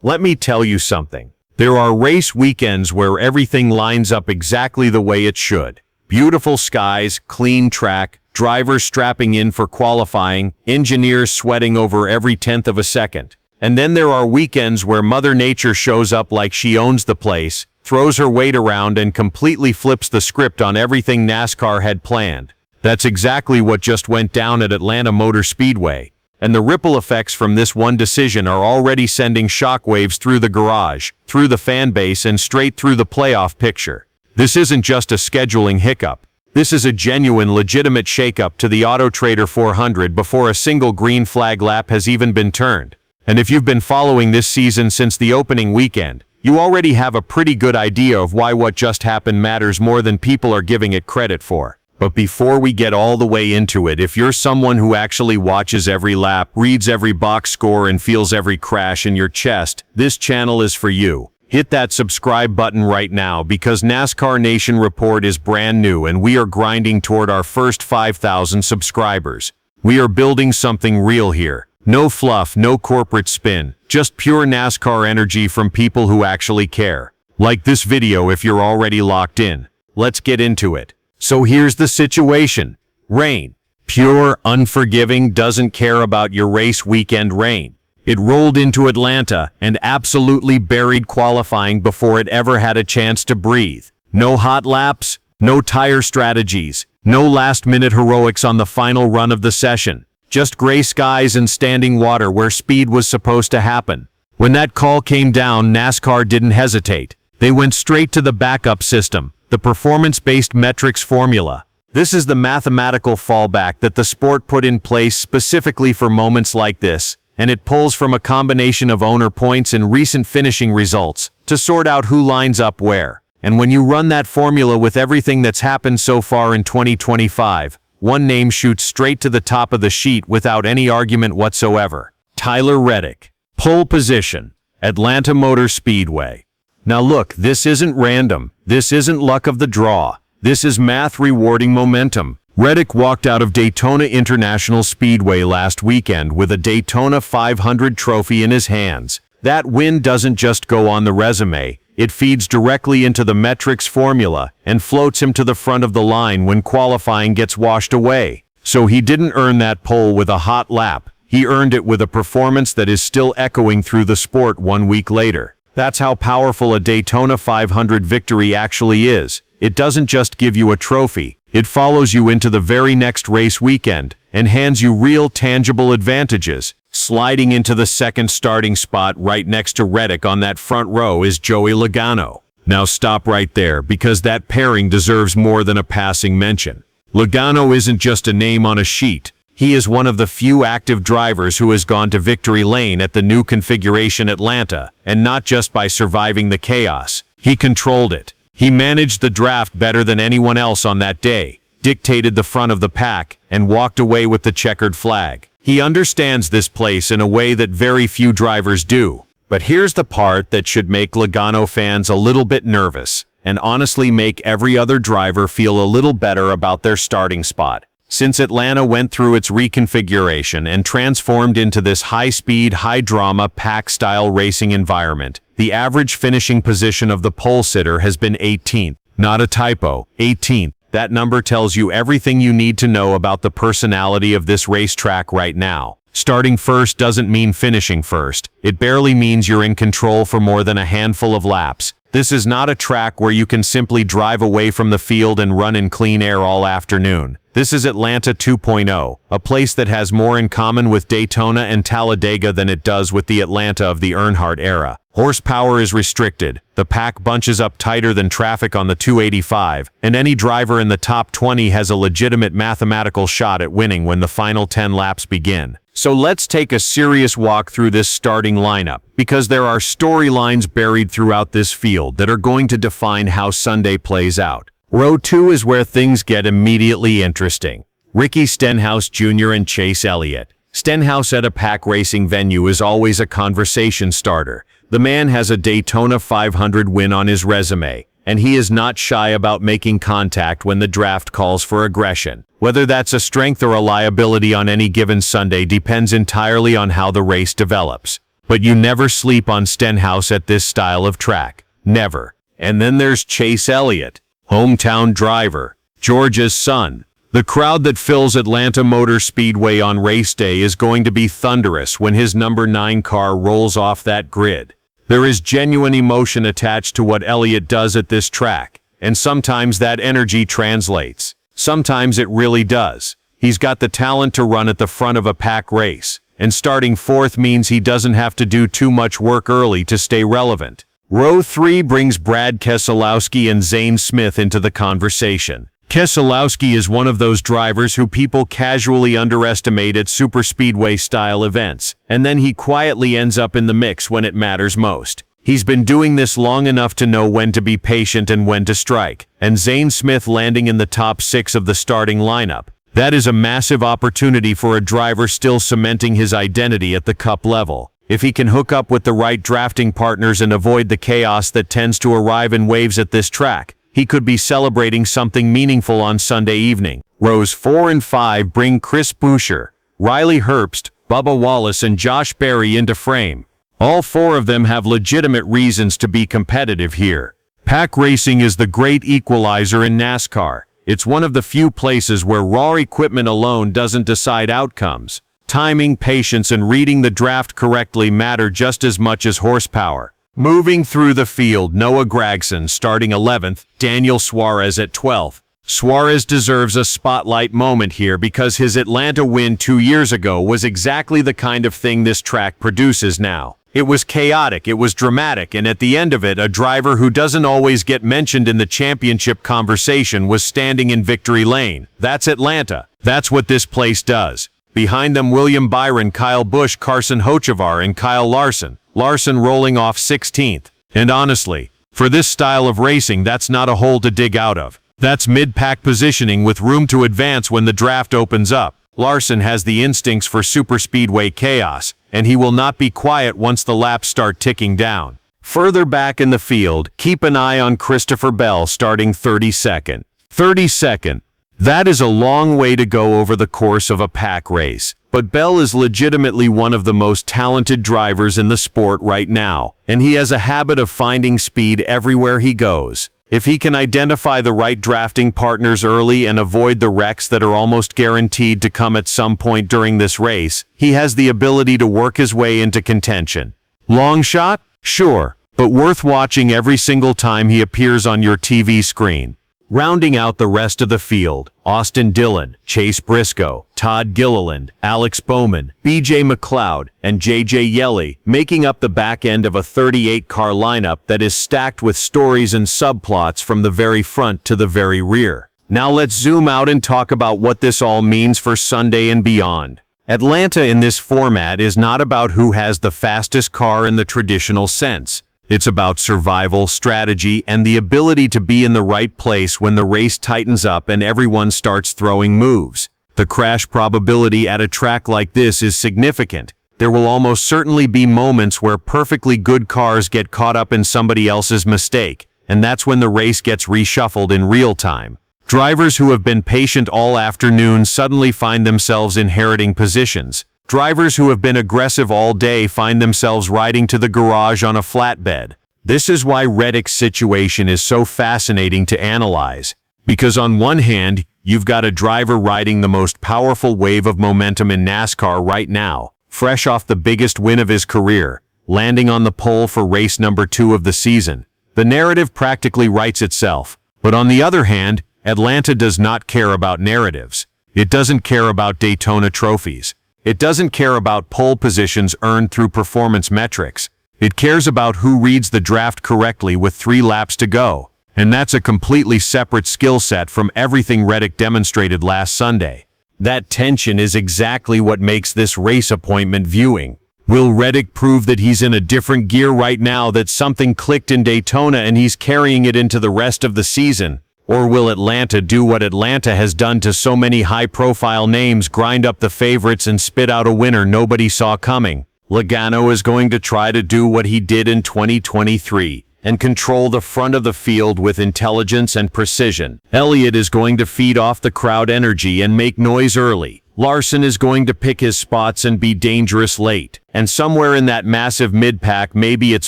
Let me tell you something. There are race weekends where everything lines up exactly the way it should. Beautiful skies, clean track, drivers strapping in for qualifying, engineers sweating over every tenth of a second. And then there are weekends where Mother Nature shows up like she owns the place, throws her weight around and completely flips the script on everything NASCAR had planned. That's exactly what just went down at Atlanta Motor Speedway. And the ripple effects from this one decision are already sending shockwaves through the garage, through the fan base, and straight through the playoff picture. This isn't just a scheduling hiccup. This is a genuine, legitimate shakeup to the Auto Trader 400 before a single green flag lap has even been turned. And if you've been following this season since the opening weekend, you already have a pretty good idea of why what just happened matters more than people are giving it credit for. But before we get all the way into it, if you're someone who actually watches every lap, reads every box score, and feels every crash in your chest, this channel is for you. Hit that subscribe button right now because NASCAR Nation Report is brand new and we are grinding toward our first 5,000 subscribers. We are building something real here. No fluff, no corporate spin, just pure NASCAR energy from people who actually care. Like this video if you're already locked in. Let's get into it. So here's the situation. Rain. Pure, unforgiving, doesn't care about your race weekend rain. It rolled into Atlanta and absolutely buried qualifying before it ever had a chance to breathe. No hot laps, no tire strategies, no last-minute heroics on the final run of the session. Just gray skies and standing water where speed was supposed to happen. When that call came down, NASCAR didn't hesitate. They went straight to the backup system, the performance-based metrics formula. This is the mathematical fallback that the sport put in place specifically for moments like this, and it pulls from a combination of owner points and recent finishing results to sort out who lines up where. And when you run that formula with everything that's happened so far in 2025, one name shoots straight to the top of the sheet without any argument whatsoever. Tyler Reddick. Pole position. Atlanta Motor Speedway. Now look, this isn't random. This isn't luck of the draw. This is math rewarding momentum. Reddick walked out of Daytona International Speedway last weekend with a Daytona 500 trophy in his hands. That win doesn't just go on the resume. It feeds directly into the metrics formula and floats him to the front of the line when qualifying gets washed away. So he didn't earn that pole with a hot lap. He earned it with a performance that is still echoing through the sport 1 week later. That's how powerful a Daytona 500 victory actually is. It doesn't just give you a trophy. It follows you into the very next race weekend and hands you real tangible advantages. Sliding into the second starting spot right next to Reddick on that front row is Joey Logano. Now stop right there because that pairing deserves more than a passing mention. Logano isn't just a name on a sheet. He is one of the few active drivers who has gone to victory lane at the new configuration Atlanta, and not just by surviving the chaos. He controlled it. He managed the draft better than anyone else on that day, dictated the front of the pack, and walked away with the checkered flag. He understands this place in a way that very few drivers do. But here's the part that should make Logano fans a little bit nervous, and honestly make every other driver feel a little better about their starting spot. Since Atlanta went through its reconfiguration and transformed into this high-speed, high-drama, pack-style racing environment, the average finishing position of the pole sitter has been 18th. Not a typo, 18th. That number tells you everything you need to know about the personality of this racetrack right now. Starting first doesn't mean finishing first. It barely means you're in control for more than a handful of laps. This is not a track where you can simply drive away from the field and run in clean air all afternoon. This is Atlanta 2.0, a place that has more in common with Daytona and Talladega than it does with the Atlanta of the Earnhardt era. Horsepower is restricted, the pack bunches up tighter than traffic on the 285, and any driver in the top 20 has a legitimate mathematical shot at winning when the final 10 laps begin. So let's take a serious walk through this starting lineup, because there are storylines buried throughout this field that are going to define how Sunday plays out. Row 2 is where things get immediately interesting. Ricky Stenhouse Jr. and Chase Elliott. Stenhouse at a pack racing venue is always a conversation starter. The man has a Daytona 500 win on his resume, and he is not shy about making contact when the draft calls for aggression. Whether that's a strength or a liability on any given Sunday depends entirely on how the race develops. But you never sleep on Stenhouse at this style of track. Never. And then there's Chase Elliott, hometown driver, Georgia's son. The crowd that fills Atlanta Motor Speedway on race day is going to be thunderous when his number 9 car rolls off that grid. There is genuine emotion attached to what Elliott does at this track, and sometimes that energy translates. Sometimes it really does. He's got the talent to run at the front of a pack race, and starting 4th means he doesn't have to do too much work early to stay relevant. Row 3 brings Brad Keselowski and Zane Smith into the conversation. Keselowski is one of those drivers who people casually underestimate at superspeedway-style events, and then he quietly ends up in the mix when it matters most. He's been doing this long enough to know when to be patient and when to strike, and Zane Smith landing in the top 6 of the starting lineup. That is a massive opportunity for a driver still cementing his identity at the Cup level. If he can hook up with the right drafting partners and avoid the chaos that tends to arrive in waves at this track, he could be celebrating something meaningful on Sunday evening. Rows 4 and 5 bring Chris Buescher, Riley Herbst, Bubba Wallace and Josh Berry into frame. All 4 of them have legitimate reasons to be competitive here. Pack racing is the great equalizer in NASCAR. It's one of the few places where raw equipment alone doesn't decide outcomes. Timing, patience, and reading the draft correctly matter just as much as horsepower. Moving through the field, Noah Gragson starting 11th, Daniel Suarez at 12th. Suarez deserves a spotlight moment here because his Atlanta win 2 years ago was exactly the kind of thing this track produces now. It was chaotic, it was dramatic, and at the end of it, a driver who doesn't always get mentioned in the championship conversation was standing in victory lane. That's Atlanta. That's what this place does. Behind them, William Byron, Kyle Busch, Carson Hocevar, and Kyle Larson. Larson rolling off 16th. And honestly, for this style of racing, that's not a hole to dig out of. That's mid-pack positioning with room to advance when the draft opens up. Larson has the instincts for superspeedway chaos, and he will not be quiet once the laps start ticking down. Further back in the field, keep an eye on Christopher Bell starting 32nd. 32nd. That is a long way to go over the course of a pack race. But Bell is legitimately one of the most talented drivers in the sport right now, and he has a habit of finding speed everywhere he goes. If he can identify the right drafting partners early and avoid the wrecks that are almost guaranteed to come at some point during this race, he has the ability to work his way into contention. Long shot? Sure, but worth watching every single time he appears on your TV screen. Rounding out the rest of the field, Austin Dillon, Chase Briscoe, Todd Gilliland, Alex Bowman, B.J. McLeod, and J.J. Yeley, making up the back end of a 38-car lineup that is stacked with stories and subplots from the very front to the very rear. Now let's zoom out and talk about what this all means for Sunday and beyond. Atlanta in this format is not about who has the fastest car in the traditional sense. It's about survival, strategy, and the ability to be in the right place when the race tightens up and everyone starts throwing moves. The crash probability at a track like this is significant. There will almost certainly be moments where perfectly good cars get caught up in somebody else's mistake, and that's when the race gets reshuffled in real time. Drivers who have been patient all afternoon suddenly find themselves inheriting positions. Drivers who have been aggressive all day find themselves riding to the garage on a flatbed. This is why Reddick's situation is so fascinating to analyze. Because on one hand, you've got a driver riding the most powerful wave of momentum in NASCAR right now, fresh off the biggest win of his career, landing on the pole for race number 2 of the season. The narrative practically writes itself. But on the other hand, Atlanta does not care about narratives. It doesn't care about Daytona trophies. It doesn't care about pole positions earned through performance metrics. It cares about who reads the draft correctly with 3 laps to go. And that's a completely separate skill set from everything Reddick demonstrated last Sunday. That tension is exactly what makes this race appointment viewing. Will Reddick prove that he's in a different gear right now, that something clicked in Daytona and he's carrying it into the rest of the season? Or will Atlanta do what Atlanta has done to so many high-profile names, grind up the favorites and spit out a winner nobody saw coming? Logano is going to try to do what he did in 2023 and control the front of the field with intelligence and precision. Elliott is going to feed off the crowd energy and make noise early, Larson is going to pick his spots and be dangerous late. And somewhere in that massive mid-pack, maybe it's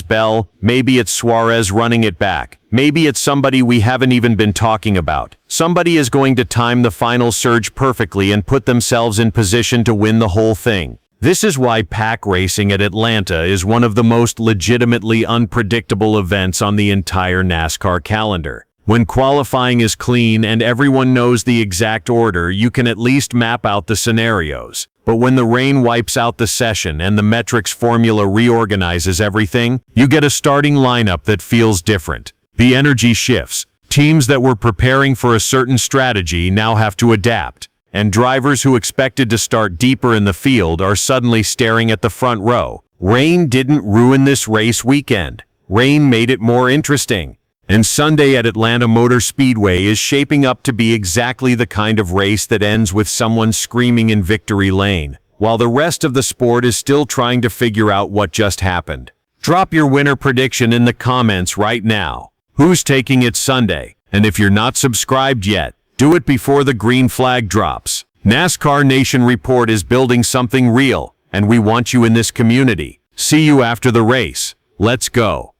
Bell, maybe it's Suarez running it back. Maybe it's somebody we haven't even been talking about. Somebody is going to time the final surge perfectly and put themselves in position to win the whole thing. This is why pack racing at Atlanta is one of the most legitimately unpredictable events on the entire NASCAR calendar. When qualifying is clean and everyone knows the exact order, you can at least map out the scenarios. But when the rain wipes out the session and the metrics formula reorganizes everything, you get a starting lineup that feels different. The energy shifts. Teams that were preparing for a certain strategy now have to adapt. And drivers who expected to start deeper in the field are suddenly staring at the front row. Rain didn't ruin this race weekend. Rain made it more interesting. And Sunday at Atlanta Motor Speedway is shaping up to be exactly the kind of race that ends with someone screaming in victory lane, while the rest of the sport is still trying to figure out what just happened. Drop your winner prediction in the comments right now. Who's taking it Sunday? And if you're not subscribed yet, do it before the green flag drops. NASCAR Nation Report is building something real, and we want you in this community. See you after the race. Let's go.